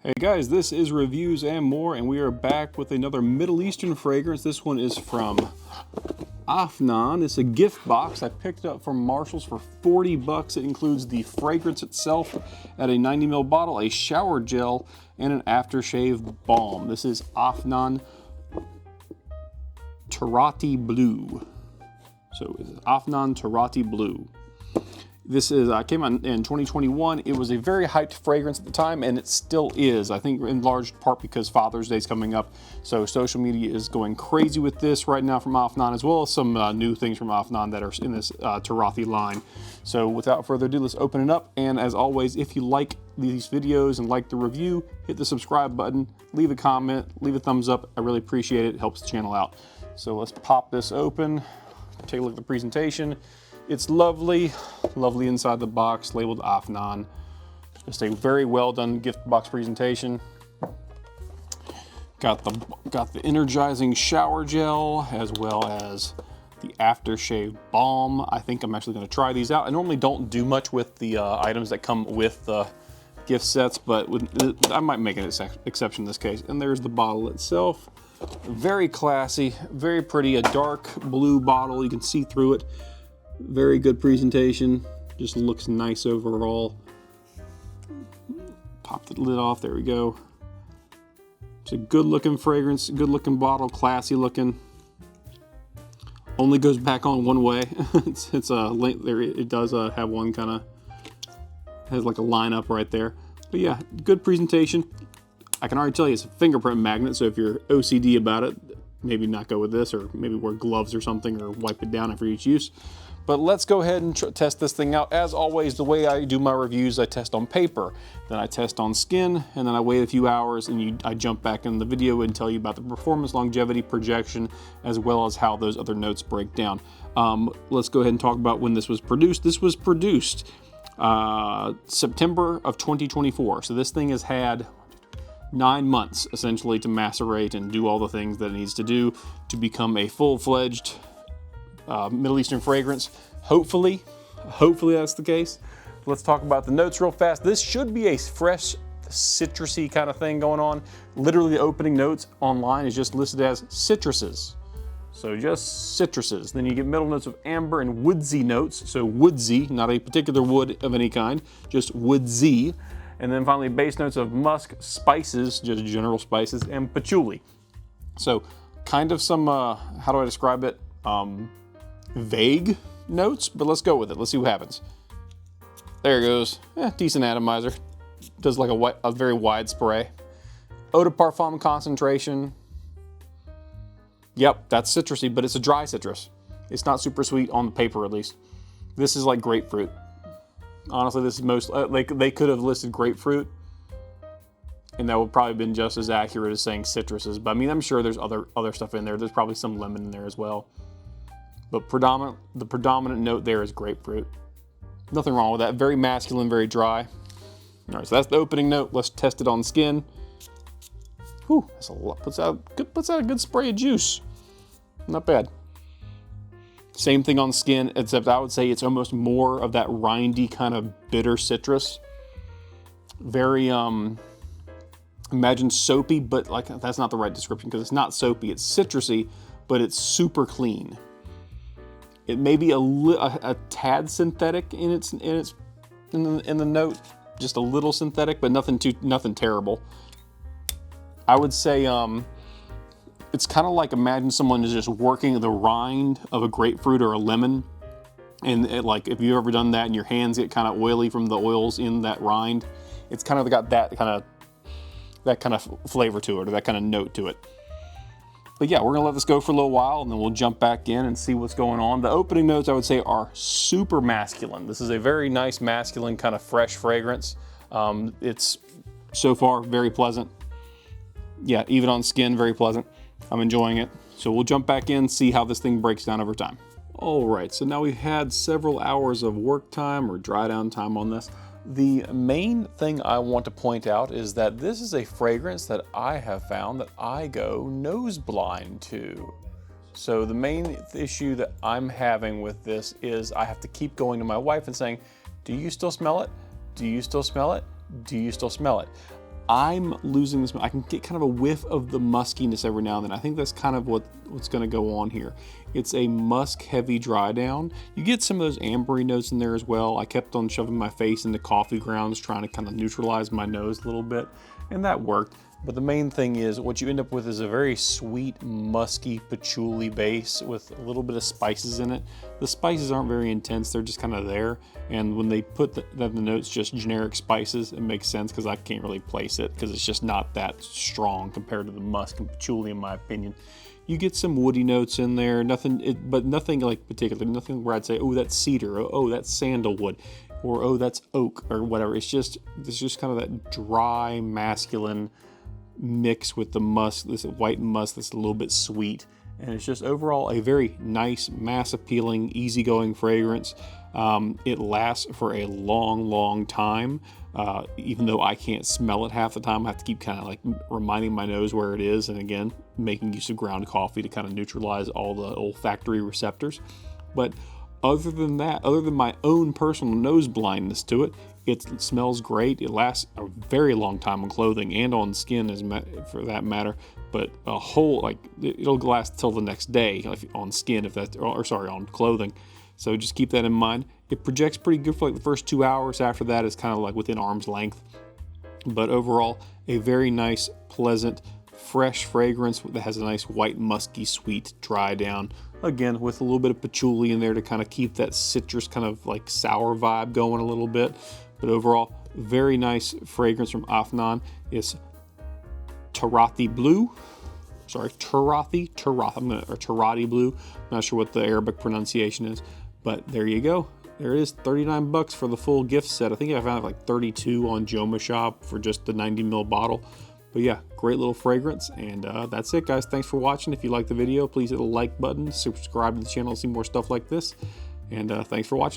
Hey guys, this is Reviews and More, and we are back with another Middle Eastern fragrance. This one is from Afnan. It's a gift box. I picked it up from Marshall's for 40 bucks. It includes the fragrance itself at a 90 ml bottle, a shower gel, and an aftershave balm. This is Afnan Turathi Blue. So it's Afnan Turathi Blue. This is came out in 2021. It was a very hyped fragrance at the time, and it still is. I think in large part because Father's Day is coming up, so social media is going crazy with this right now from Afnan, as well as some new things from Afnan that are in this Turathi line. So without further ado, let's open it up. And as always, if you like these videos and like the review, hit the subscribe button, leave a comment, leave a thumbs up. I really appreciate it. It helps the channel out. So let's pop this open, take a look at the presentation. It's lovely, lovely inside the box, labeled Afnan. Just a very well done gift box presentation. Got the energizing shower gel as well as the aftershave balm. I think I'm actually going to try these out. I normally don't do much with the items that come with the gift sets, but I might make an exception in this case. And there's the bottle itself. Very classy, very pretty. A dark blue bottle. You can see through it. Very good presentation, just looks nice overall. Pop the lid off, there we go. It's a good looking fragrance, good looking bottle, classy looking. Only goes back on one way. it's a link there, it does have one kind of, has like a line up right there. But yeah, good presentation. I can already tell you it's a fingerprint magnet, so if you're OCD about it, maybe not go with this, or maybe wear gloves or something, or wipe it down after each use. But let's go ahead and test this thing out. As always, the way I do my reviews, I test on paper, then I test on skin, and then I wait a few hours and I jump back in the video and tell you about the performance, longevity, projection, as well as how those other notes break down. Let's go ahead and talk about when this was produced. This was produced September of 2024. So this thing has had 9 months essentially to macerate and do all the things that it needs to do to become a full-fledged Middle Eastern fragrance. Hopefully that's the case. Let's talk about the notes real fast. This should be a fresh, citrusy kind of thing going on. Literally, the opening notes online is just listed as citruses. So just citruses. Then you get middle notes of amber and woodsy notes. So woodsy, not a particular wood of any kind, just woodsy. And then finally, base notes of musk, spices, just general spices, and patchouli. So kind of some, how do I describe it? Vague notes, but let's go with it. Let's see what happens. There it goes. Decent atomizer. Does like a very wide spray. Eau de parfum concentration. Yep, that's citrusy, but it's a dry citrus. It's not super sweet on the paper, at least. This is like grapefruit. Honestly, this is most, they could have listed grapefruit, and that would probably have been just as accurate as saying citruses. But I mean, I'm sure there's other stuff in there. There's probably some lemon in there as well. But the predominant note there is grapefruit. Nothing wrong with that. Very masculine, very dry. All right, so that's the opening note. Let's test it on skin. Whew, that's a lot. Puts out a good spray of juice. Not bad. Same thing on skin, except I would say it's almost more of that rindy kind of bitter citrus. Very, imagine soapy, but like that's not the right description because it's not soapy. It's citrusy, but it's super clean. It may be a tad synthetic in the note, just a little synthetic, but nothing terrible. I would say it's kind of like imagine someone is just working the rind of a grapefruit or a lemon, and like if you've ever done that and your hands get kind of oily from the oils in that rind, it's kind of got that kind of flavor to it, or that kind of note to it. But yeah, we're gonna let this go for a little while and then we'll jump back in and see what's going on. The opening notes I would say are super masculine. This is a very nice masculine kind of fresh fragrance. It's so far very pleasant. Yeah, even on skin, very pleasant. I'm enjoying it. So we'll jump back in, see how this thing breaks down over time. All right, so now we've had several hours of work time or dry down time on this. The main thing I want to point out is that this is a fragrance that I have found that I go nose blind to. So the main issue that I'm having with this is I have to keep going to my wife and saying, do you still smell it? Do you still smell it? Do you still smell it? I'm losing this. I can get kind of a whiff of the muskiness every now and then. I think that's kind of what's going to go on here. It's a musk heavy dry down. You get some of those ambery notes in there as well. I kept on shoving my face into coffee grounds, trying to kind of neutralize my nose a little bit, and that worked. But the main thing is what you end up with is a very sweet, musky patchouli base with a little bit of spices in it. The spices aren't very intense, they're just kind of there. And when they put the notes just generic spices, it makes sense because I can't really place it because it's just not that strong compared to the musk and patchouli in my opinion. You get some woody notes in there, but nothing like particular, nothing where I'd say, oh, that's cedar, oh, that's sandalwood, or oh, that's oak, or whatever. It's just kind of that dry, masculine mix with the musk, this white musk that's a little bit sweet, and it's just overall a very nice, mass appealing, easygoing fragrance. It lasts for a long time, even though I can't smell it half the time. I have to keep kind of like reminding my nose where it is, and again making use of ground coffee to kind of neutralize all the olfactory receptors. But other than that, other than my own personal nose blindness to it, it smells great. It lasts a very long time on clothing and on skin, for that matter. But a whole, like, it'll last till the next day on skin, on clothing. So just keep that in mind. It projects pretty good for like the first 2 hours. After that, it's kind of like within arm's length. But overall, a very nice, pleasant, fresh fragrance that has a nice white, musky, sweet dry down. Again, with a little bit of patchouli in there to kind of keep that citrus kind of like sour vibe going a little bit. But overall, very nice fragrance from Afnan. It's Turathi Blue. Sorry, Turathi Blue. I'm not sure what the Arabic pronunciation is, but there you go. There it is, $39 for the full gift set. I think I found it like 32 on Joma Shop for just the 90 ml bottle. But yeah, great little fragrance, and that's it, guys. Thanks for watching. If you liked the video, please hit the like button, subscribe to the channel to see more stuff like this, and thanks for watching.